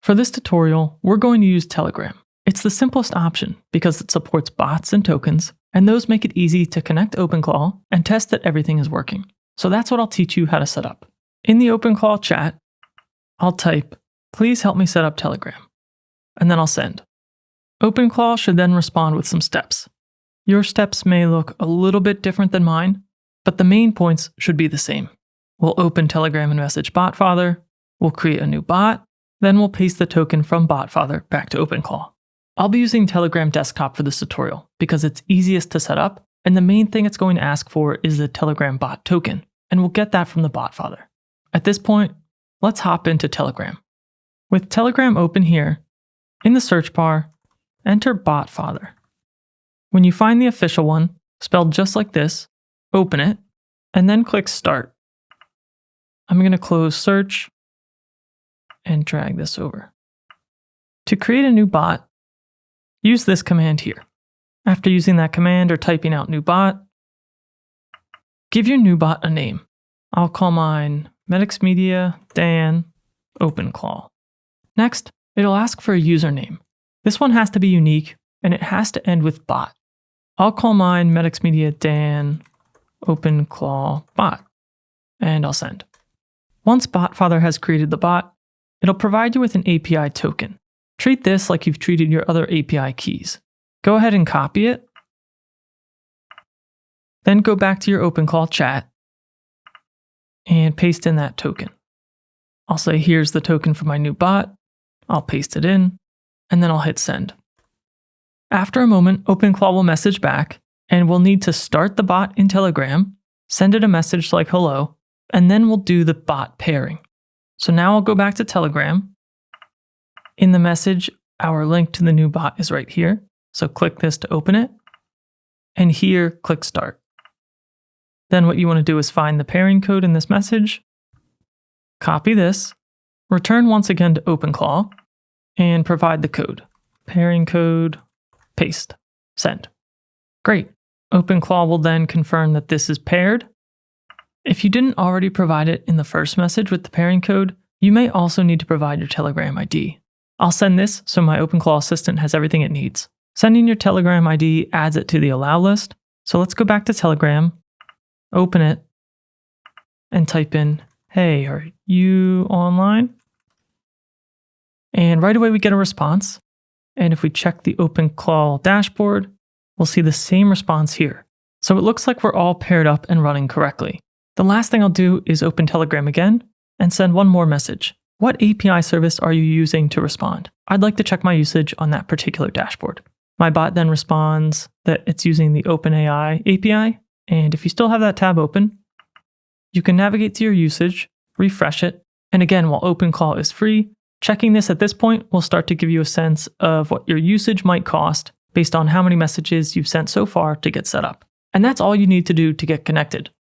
For this tutorial, we're going to use Telegram. It's the simplest option because it supports bots and tokens, and those make it easy to connect OpenClaw and test that everything is working. So that's what I'll teach you how to set up. In the OpenClaw chat, I'll type, "Please help me set up Telegram," and then I'll send. OpenClaw should then respond with some steps. Your steps may look a little bit different than mine, but the main points should be the same. We'll open Telegram and message BotFather, we'll create a new bot, then we'll paste the token from BotFather back to OpenClaw. I'll be using Telegram Desktop for this tutorial because it's easiest to set up, and the main thing it's going to ask for is the Telegram bot token, and we'll get that from the BotFather. At this point, let's hop into Telegram. With Telegram open here, in the search bar, enter BotFather. When you find the official one, spelled just like this, open it, and then click Start. I'm going to close Search and drag this over. To create a new bot, use this command here. After using that command or typing out new bot, give your new bot a name. I'll call mine Medics Media Dan OpenClaw. Next, it'll ask for a username. This one has to be unique and it has to end with bot. I'll call mine Medics Media Dan OpenClaw bot, and I'll send. Once BotFather has created the bot, it'll provide you with an API token. Treat this like you've treated your other API keys. Go ahead and copy it. Then go back to your OpenClaw chat and paste in that token. I'll say, here's the token for my new bot. I'll paste it in, and then I'll hit send. After a moment, OpenClaw will message back, and we'll need to start the bot in Telegram, send it a message like hello, and then we'll do the bot pairing. So now I'll go back to Telegram. In the message, our link to the new bot is right here. So click this to open it. And here, click Start. Then what you want to do is find the pairing code in this message, copy this, return once again to OpenClaw, and provide the code. Pairing code, paste, send. Great. OpenClaw will then confirm that this is paired. If you didn't already provide it in the first message with the pairing code, you may also need to provide your Telegram ID. I'll send this so my OpenClaw assistant has everything it needs. Sending your Telegram ID adds it to the allow list. So let's go back to Telegram, open it, and type in, "Hey, are you online?" And right away we get a response. And if we check the OpenClaw dashboard, we'll see the same response here. So it looks like we're all paired up and running correctly. The last thing I'll do is open Telegram again and send one more message. What API service are you using to respond? I'd like to check my usage on that particular dashboard. My bot then responds that it's using the OpenAI API, and if you still have that tab open, you can navigate to your usage, refresh it, and again, while OpenClaw is free, checking this at this point will start to give you a sense of what your usage might cost based on how many messages you've sent so far to get set up. And that's all you need to do to get connected.